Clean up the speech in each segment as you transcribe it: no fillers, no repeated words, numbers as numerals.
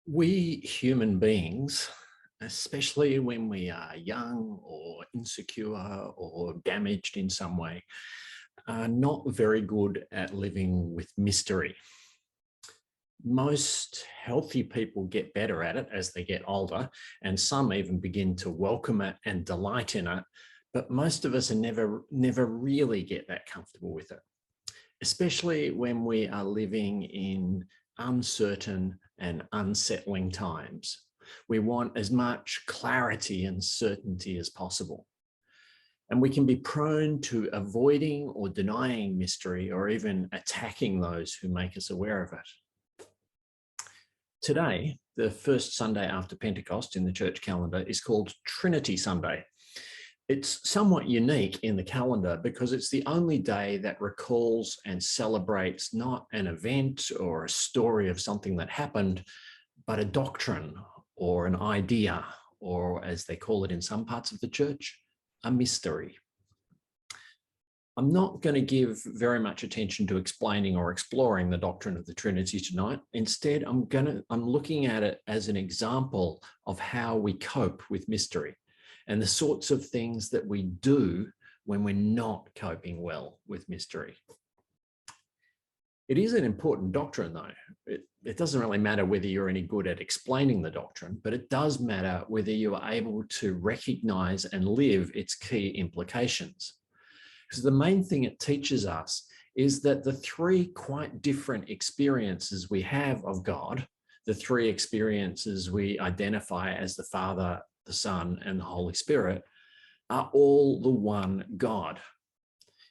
We human beings, especially when we are young or insecure or damaged in some way, are not very good at living with mystery. Most healthy people get better at it as they get older, and some even begin to welcome it and delight in it. But most of us are never really get that comfortable with it, especially when we are living in uncertain and unsettling times. We want as much clarity and certainty as possible. And we can be prone to avoiding or denying mystery or even attacking those who make us aware of it. Today, the first Sunday after Pentecost in the church calendar is called Trinity Sunday. It's somewhat unique in the calendar because it's the only day that recalls and celebrates not an event or a story of something that happened, but a doctrine or an idea, or as they call it in some parts of the church, a mystery. I'm not going to give very much attention to explaining or exploring the doctrine of the Trinity tonight. Instead, I'm looking at it as an example of how we cope with mystery and the sorts of things that we do when we're not coping well with mystery. It is an important doctrine, though. It doesn't really matter whether you're any good at explaining the doctrine, but it does matter whether you are able to recognize and live its key implications. Because the main thing it teaches us is that the three quite different experiences we have of God, the three experiences we identify as the Father, the Son, and the Holy Spirit, are all the one God.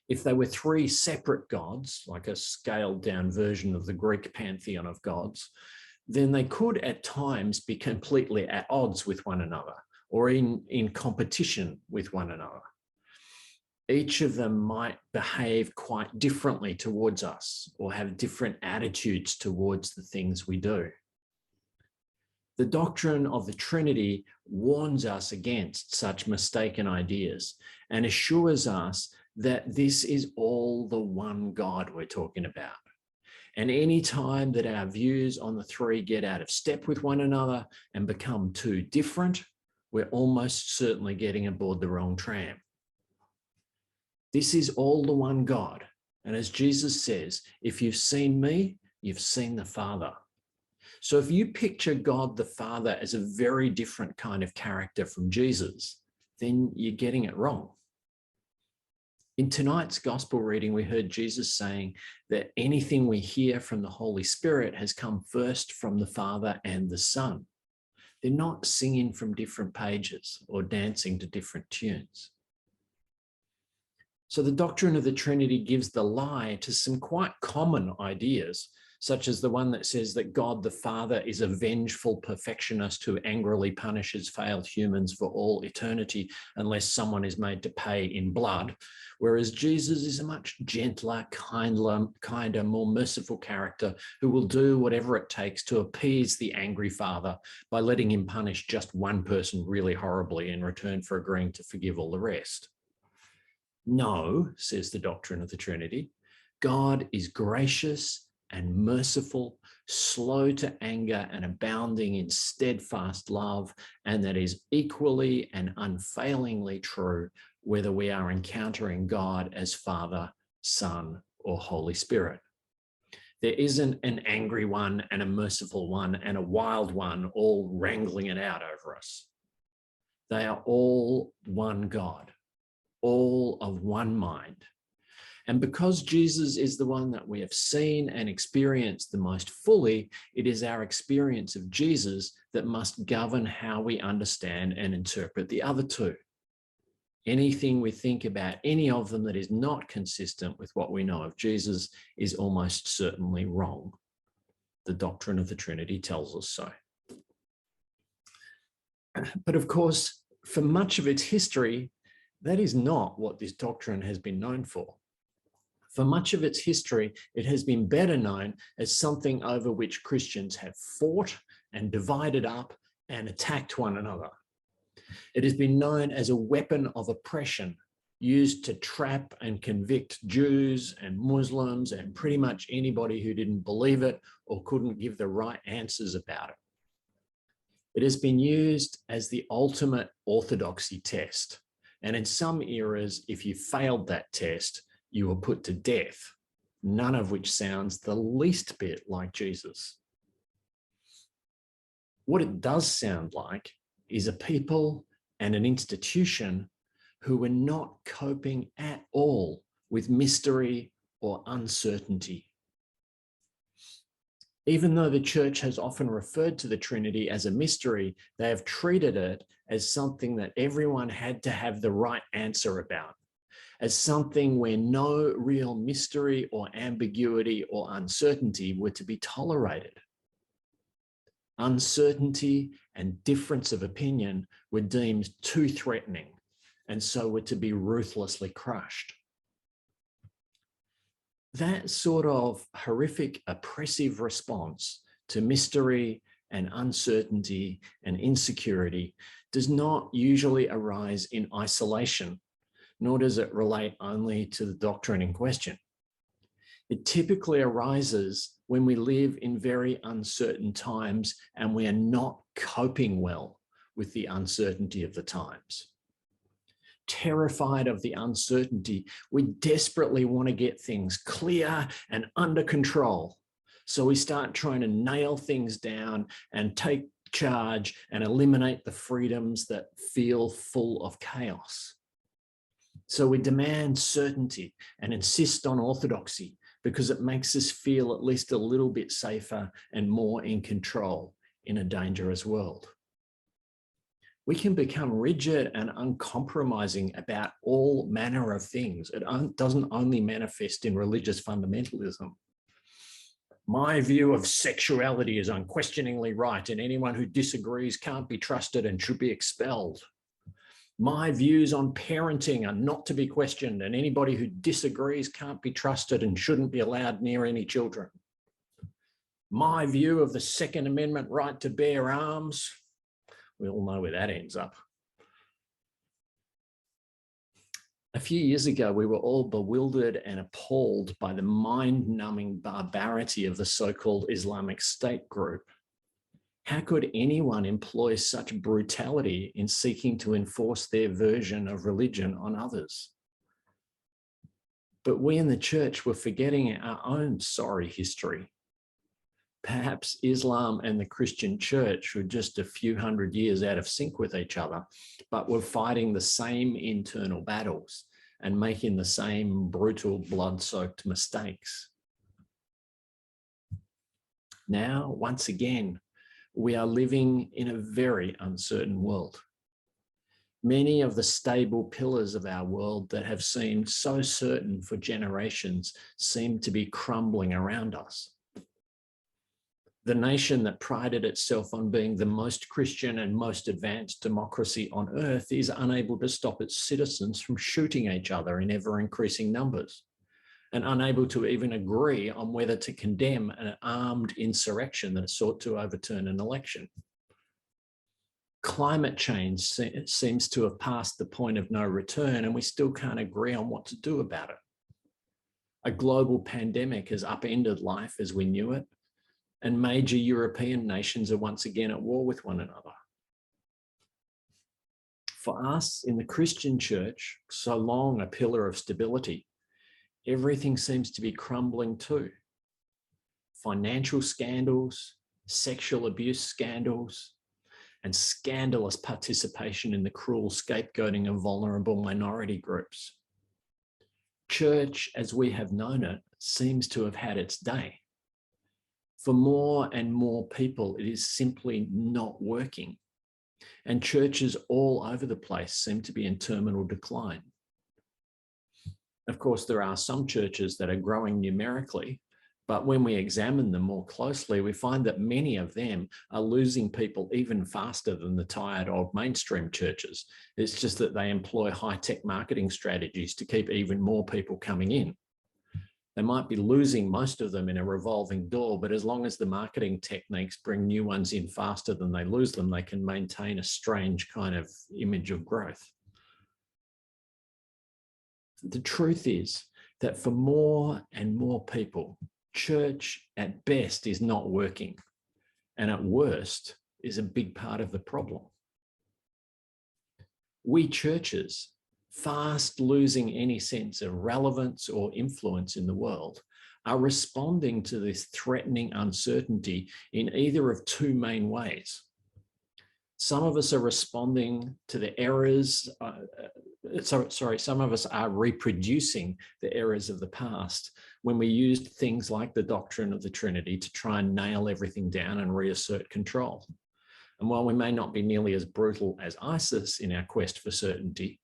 If they were three separate gods, like a scaled down version of the Greek pantheon of gods, then they could at times be completely at odds with one another or in competition with one another. Each of them might behave quite differently towards us or have different attitudes towards the things we do. The doctrine of the Trinity warns us against such mistaken ideas and assures us that this is all the one God we're talking about. And any time that our views on the three get out of step with one another and become too different, we're almost certainly getting aboard the wrong tram. This is all the one God. And as Jesus says, if you've seen me, you've seen the Father. So if you picture God the Father as a very different kind of character from Jesus, then you're getting it wrong. In tonight's gospel reading, we heard Jesus saying that anything we hear from the Holy Spirit has come first from the Father and the Son. They're not singing from different pages or dancing to different tunes. So the doctrine of the Trinity gives the lie to some quite common ideas, such as the one that says that God the Father is a vengeful perfectionist who angrily punishes failed humans for all eternity unless someone is made to pay in blood, whereas Jesus is a much gentler, kinder, more merciful character who will do whatever it takes to appease the angry Father by letting him punish just one person really horribly in return for agreeing to forgive all the rest. No, says the doctrine of the Trinity, God is gracious and merciful, slow to anger and abounding in steadfast love, and that is equally and unfailingly true whether we are encountering God as Father, Son, or Holy Spirit. There isn't an angry one and a merciful one and a wild one all wrangling it out over us. They are all one God, all of one mind. And because Jesus is the one that we have seen and experienced the most fully, it is our experience of Jesus that must govern how we understand and interpret the other two. Anything we think about any of them that is not consistent with what we know of Jesus is almost certainly wrong. The doctrine of the Trinity tells us so. But of course, for much of its history, that is not what this doctrine has been known for. For much of its history, it has been better known as something over which Christians have fought and divided up and attacked one another. It has been known as a weapon of oppression used to trap and convict Jews and Muslims and pretty much anybody who didn't believe it or couldn't give the right answers about it. It has been used as the ultimate orthodoxy test. And in some eras, if you failed that test, you were put to death, none of which sounds the least bit like Jesus. What it does sound like is a people and an institution who were not coping at all with mystery or uncertainty. Even though the church has often referred to the Trinity as a mystery, they have treated it as something that everyone had to have the right answer about, as something where no real mystery or ambiguity or uncertainty were to be tolerated. Uncertainty and difference of opinion were deemed too threatening, and so were to be ruthlessly crushed. That sort of horrific, oppressive response to mystery and uncertainty and insecurity does not usually arise in isolation, nor does it relate only to the doctrine in question. It typically arises when we live in very uncertain times and we are not coping well with the uncertainty of the times. Terrified of the uncertainty, we desperately want to get things clear and under control. So we start trying to nail things down and take charge and eliminate the freedoms that feel full of chaos. So we demand certainty and insist on orthodoxy because it makes us feel at least a little bit safer and more in control in a dangerous world. We can become rigid and uncompromising about all manner of things. It doesn't only manifest in religious fundamentalism. My view of sexuality is unquestioningly right, and anyone who disagrees can't be trusted and should be expelled. My views on parenting are not to be questioned, and anybody who disagrees can't be trusted and shouldn't be allowed near any children. My view of the Second Amendment right to bear arms, we all know where that ends up. A few years ago, we were all bewildered and appalled by the mind-numbing barbarity of the so-called Islamic State group. How could anyone employ such brutality in seeking to enforce their version of religion on others? But we in the church were forgetting our own sorry history. Perhaps Islam and the Christian church were just a few hundred years out of sync with each other, but were fighting the same internal battles and making the same brutal, blood-soaked mistakes. Now, once again, we are living in a very uncertain world. Many of the stable pillars of our world that have seemed so certain for generations seem to be crumbling around us. The nation that prided itself on being the most Christian and most advanced democracy on earth is unable to stop its citizens from shooting each other in ever-increasing numbers, and unable to even agree on whether to condemn an armed insurrection that sought to overturn an election. Climate change seems to have passed the point of no return, and we still can't agree on what to do about it. A global pandemic has upended life as we knew it, and major European nations are once again at war with one another. For us in the Christian church, so long a pillar of stability, everything seems to be crumbling too. Financial scandals, sexual abuse scandals, and scandalous participation in the cruel scapegoating of vulnerable minority groups. Church, as we have known it, seems to have had its day. For more and more people, it is simply not working. And churches all over the place seem to be in terminal decline. Of course, there are some churches that are growing numerically, but when we examine them more closely, we find that many of them are losing people even faster than the tired old mainstream churches. It's just that they employ high-tech marketing strategies to keep even more people coming in. They might be losing most of them in a revolving door, but as long as the marketing techniques bring new ones in faster than they lose them, they can maintain a strange kind of image of growth. The truth is that for more and more people, church at best is not working, and at worst, is a big part of the problem. We churches, fast losing any sense of relevance or influence in the world, are responding to this threatening uncertainty in either of two main ways. Some of us are responding to the errors, some of us are reproducing the errors of the past when we used things like the doctrine of the Trinity to try and nail everything down and reassert control. And while we may not be nearly as brutal as ISIS in our quest for certainty,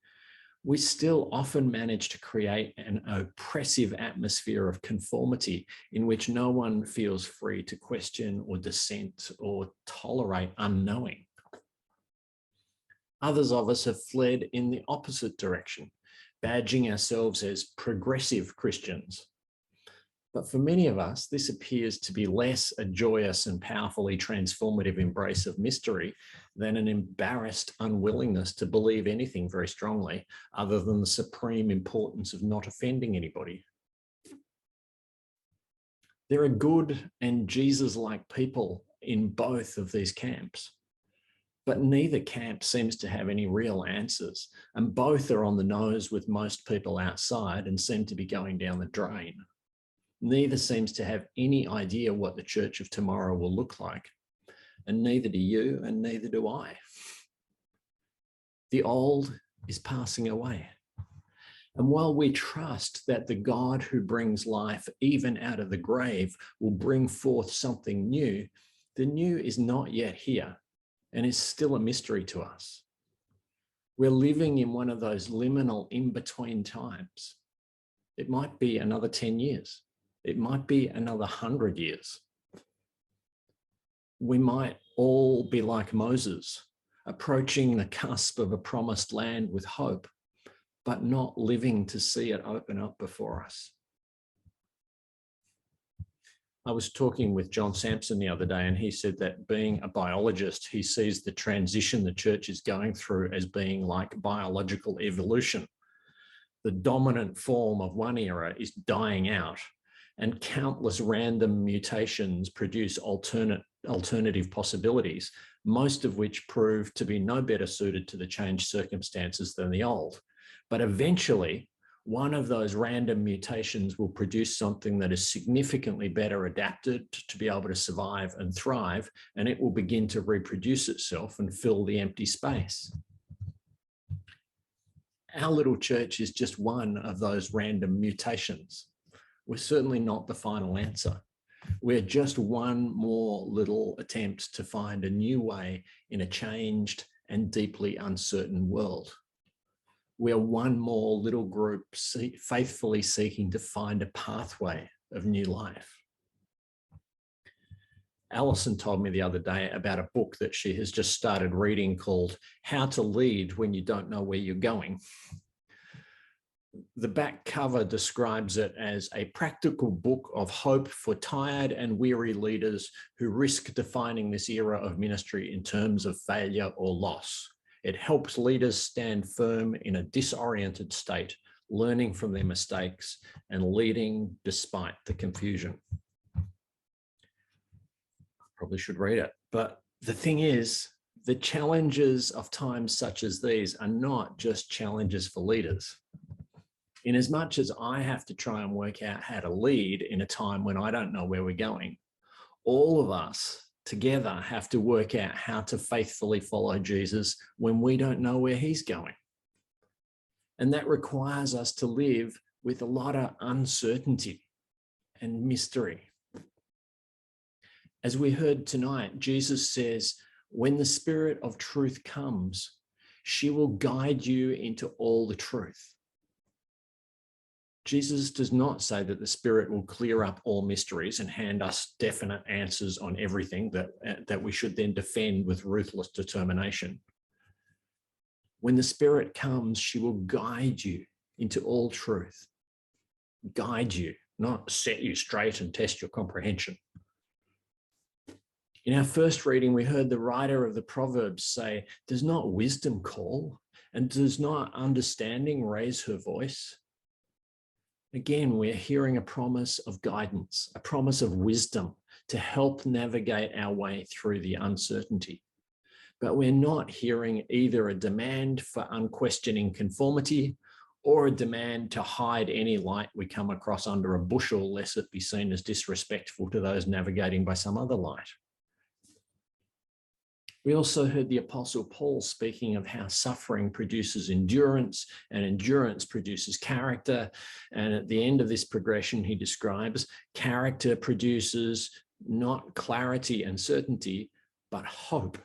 we still often manage to create an oppressive atmosphere of conformity in which no one feels free to question or dissent or tolerate unknowing. Others of us have fled in the opposite direction, badging ourselves as progressive Christians. But for many of us, this appears to be less a joyous and powerfully transformative embrace of mystery than an embarrassed unwillingness to believe anything very strongly other than the supreme importance of not offending anybody. There are good and Jesus-like people in both of these camps, but neither camp seems to have any real answers, and both are on the nose with most people outside and seem to be going down the drain. Neither seems to have any idea what the church of tomorrow will look like, and neither do you, and neither do I. The old is passing away. And while we trust that the God who brings life even out of the grave will bring forth something new, the new is not yet here and is still a mystery to us. We're living in one of those liminal in-between times. It might be another 10 years. It might be another 100 years. We might all be like Moses, approaching the cusp of a promised land with hope, but not living to see it open up before us. I was talking with John Sampson the other day, and he said that being a biologist, he sees the transition the church is going through as being like biological evolution. The dominant form of one era is dying out, and countless random mutations produce alternative possibilities, most of which prove to be no better suited to the changed circumstances than the old. But eventually, one of those random mutations will produce something that is significantly better adapted to be able to survive and thrive, and it will begin to reproduce itself and fill the empty space. Our little church is just one of those random mutations. We're certainly not the final answer. We're just one more little attempt to find a new way in a changed and deeply uncertain world. We're one more little group faithfully seeking to find a pathway of new life. Alison told me the other day about a book that she has just started reading called How to Lead When You Don't Know Where You're Going. The back cover describes it as a practical book of hope for tired and weary leaders who risk defining this era of ministry in terms of failure or loss. It helps leaders stand firm in a disoriented state, learning from their mistakes and leading despite the confusion. Probably should read it. But the thing is, the challenges of times such as these are not just challenges for leaders. In as much as I have to try and work out how to lead in a time when I don't know where we're going, all of us together have to work out how to faithfully follow Jesus when we don't know where he's going. And that requires us to live with a lot of uncertainty and mystery. As we heard tonight, Jesus says, when the Spirit of truth comes, she will guide you into all the truth. Jesus does not say that the Spirit will clear up all mysteries and hand us definite answers on everything that we should then defend with ruthless determination. When the Spirit comes, she will guide you into all truth. Guide you, not set you straight and test your comprehension. In our first reading, we heard the writer of the Proverbs say, does not wisdom call, and does not understanding raise her voice? Again, we're hearing a promise of guidance, a promise of wisdom to help navigate our way through the uncertainty. but we're not hearing either a demand for unquestioning conformity or a demand to hide any light we come across under a bushel, lest it be seen as disrespectful to those navigating by some other light. We also heard the Apostle Paul speaking of how suffering produces endurance and endurance produces character. And at the end of this progression, he describes character produces not clarity and certainty, but hope.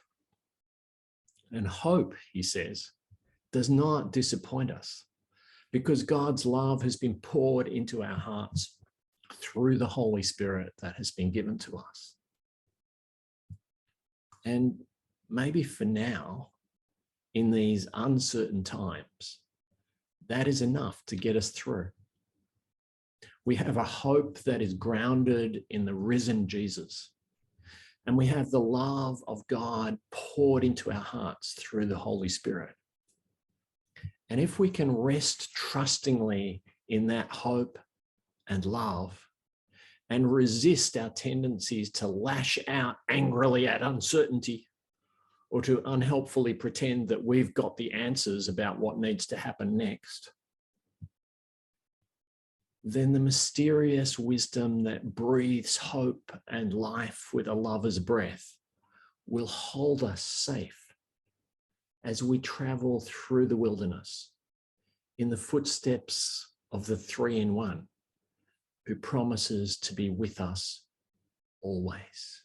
And hope, he says, does not disappoint us because God's love has been poured into our hearts through the Holy Spirit that has been given to us. And maybe for now, in these uncertain times, that is enough to get us through. We have a hope that is grounded in the risen Jesus. And we have the love of God poured into our hearts through the Holy Spirit. And if we can rest trustingly in that hope and love and resist our tendencies to lash out angrily at uncertainty or to unhelpfully pretend that we've got the answers about what needs to happen next, then the mysterious wisdom that breathes hope and life with a lover's breath will hold us safe as we travel through the wilderness in the footsteps of the Three-in-One, who promises to be with us always.